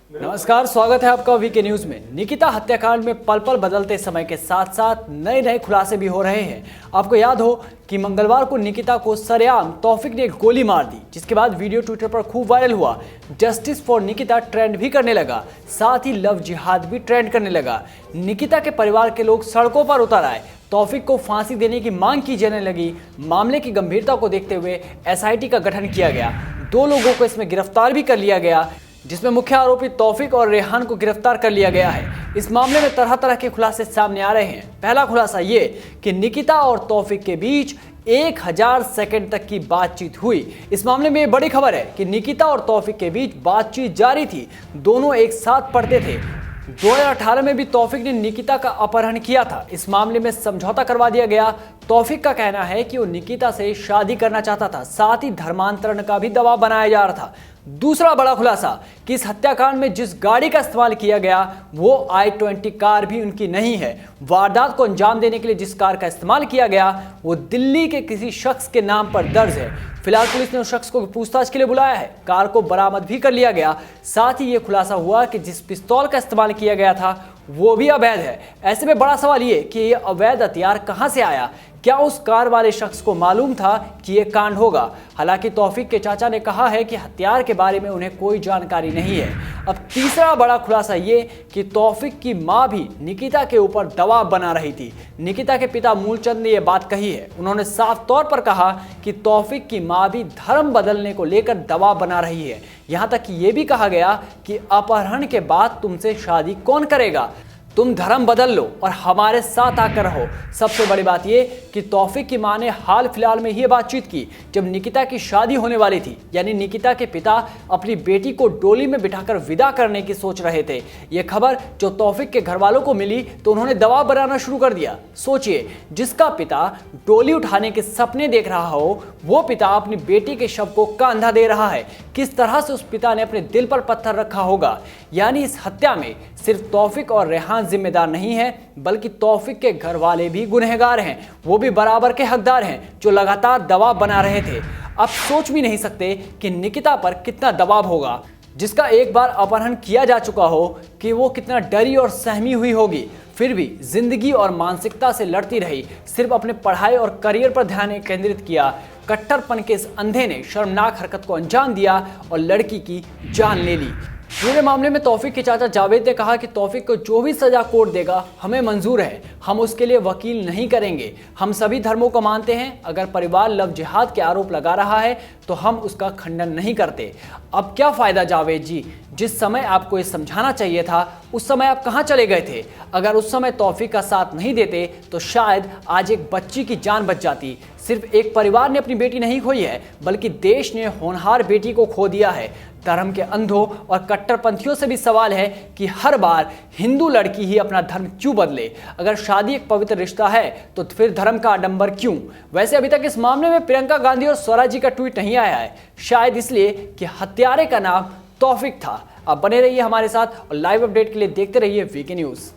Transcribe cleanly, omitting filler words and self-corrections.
नमस्कार, स्वागत है आपका वीके न्यूज में। निकिता हत्याकांड में पल पल बदलते समय के साथ साथ नए नए खुलासे भी हो रहे हैं। आपको याद हो कि मंगलवार को निकिता को सरेआम तौफिक ने गोली मार दी, जिसके बाद वीडियो ट्विटर पर खूब वायरल हुआ। जस्टिस फॉर निकिता ट्रेंड भी करने लगा, साथ ही लव जिहाद भी ट्रेंड करने लगा। निकिता के परिवार के लोग सड़कों पर उतर आए, तौफिक को फांसी देने की मांग की जाने लगी। मामले की गंभीरता को देखते हुए एसआईटी का गठन किया गया। 2 लोगों को इसमें गिरफ्तार भी कर लिया गया, जिसमें मुख्य आरोपी तौफिक और रेहान को गिरफ्तार कर लिया गया है। इस मामले में तरह तरह के खुलासे सामने आ रहे हैं। पहला खुलासा ये कि निकिता और तौफिक के बीच 1000 सेकंड तक की बातचीत हुई। इस मामले में ये बड़ी खबर है कि निकिता और तौफिक के बीच बातचीत जारी थी, दोनों एक साथ पढ़ते थे। 2018 में भी तौफिक ने निकिता का अपहरण किया था। इस मामले में समझौता करवा दिया गया। तौफिक का कहना है कि वो निकिता से शादी करना चाहता था, साथ ही धर्मांतरण का भी दबाव बनाया जा रहा था। दूसरा बड़ा खुलासा कि इस हत्याकांड में जिस गाड़ी का इस्तेमाल किया गया वो i20 कार भी उनकी नहीं है। वारदात को अंजाम देने के लिए जिस कार का इस्तेमाल किया गया वो दिल्ली के किसी शख्स के नाम पर दर्ज है। फिलहाल पुलिस ने उस शख्स को पूछताछ के लिए बुलाया है। कार को बरामद भी कर लिया गया। साथ ही ये खुलासा हुआ कि जिस पिस्तौल का इस्तेमाल किया गया था वो भी अवैध है। ऐसे में बड़ा सवाल ये कि ये अवैध हथियार कहां से आया? क्या उस कार वाले शख्स को मालूम था कि ये कांड होगा? हालांकि तौफिक के चाचा ने कहा है कि हथियार के बारे में उन्हें कोई जानकारी नहीं है। अब तीसरा बड़ा खुलासा ये कि तौफिक की मां भी निकिता के ऊपर दबाव बना रही थी। निकिता के पिता मूलचंद ने यह बात कही है। उन्होंने साफ तौर पर कहा कि तौफिक की मां भी धर्म बदलने को लेकर दबाव बना रही है। यहां तक कि यह भी कहा गया कि अपहरण के बाद तुमसे शादी कौन करेगा, तुम धर्म बदल लो और हमारे साथ आकर रहो। सबसे बड़ी बात यह कि तौफिक की मां ने हाल फिलहाल में यह बातचीत की जब निकिता की शादी होने वाली थी। यानी निकिता के पिता अपनी बेटी को डोली में बिठाकर विदा करने की सोच रहे थे। यह खबर जो तौफिक के घर वालों को मिली तो उन्होंने दबाव बनाना शुरू कर दिया। सोचिए, जिसका पिता डोली उठाने के सपने देख रहा हो वो पिता अपनी बेटी के शव को कंधा दे रहा है। किस तरह से उस पिता ने अपने दिल पर पत्थर रखा होगा। यानी इस हत्या में सिर्फ तौफिक और रेहान जिम्मेदार नहीं है, बल्कि तौफिक के घर वाले भी गुनहगार हैं। वो भी बराबर के हकदार हैं जो लगातार दबाव बना रहे थे। अब सोच भी नहीं सकते कि निकिता पर कितना दबाव होगा, जिसका एक बार अपहरण किया जा चुका हो, कि वो कितना डरी और सहमी हुई होगी। फिर भी जिंदगी और मानसिकता से लड़ती रही, सिर्फ अपने पढ़ाई और करियर पर ध्यान केंद्रित किया। कट्टरपन के इस अंधे ने शर्मनाक हरकत को अंजाम दिया और लड़की की जान ले ली। पूरे मामले में तौफिक के चाचा जावेद ने कहा कि तौफिक को जो भी सजा कोर्ट देगा हमें मंजूर है, हम उसके लिए वकील नहीं करेंगे। हम सभी धर्मों को मानते हैं। अगर परिवार लव जिहाद के आरोप लगा रहा है तो हम उसका खंडन नहीं करते। अब क्या फायदा जावेद जी, जिस समय आपको ये समझाना चाहिए था उस समय आप कहाँ चले गए थे? अगर उस समय तौफिक का साथ नहीं देते तो शायद आज एक बच्ची की जान बच जाती। सिर्फ एक परिवार ने अपनी बेटी नहीं खोई है, बल्कि देश ने होनहार बेटी को खो दिया है। धर्म के अंधों और कट्टरपंथियों से भी सवाल है कि हर बार हिंदू लड़की ही अपना धर्म क्यों बदले? अगर शादी एक पवित्र रिश्ता है तो फिर धर्म का आडंबर क्यों? वैसे अभी तक इस मामले में प्रियंका गांधी और स्वराज जी का ट्वीट नहीं आया है, शायद इसलिए कि हत्यारे का नाम तौफिक था। आप बने रहिए हमारे साथ और लाइव अपडेट के लिए देखते रहिए वीके न्यूज़।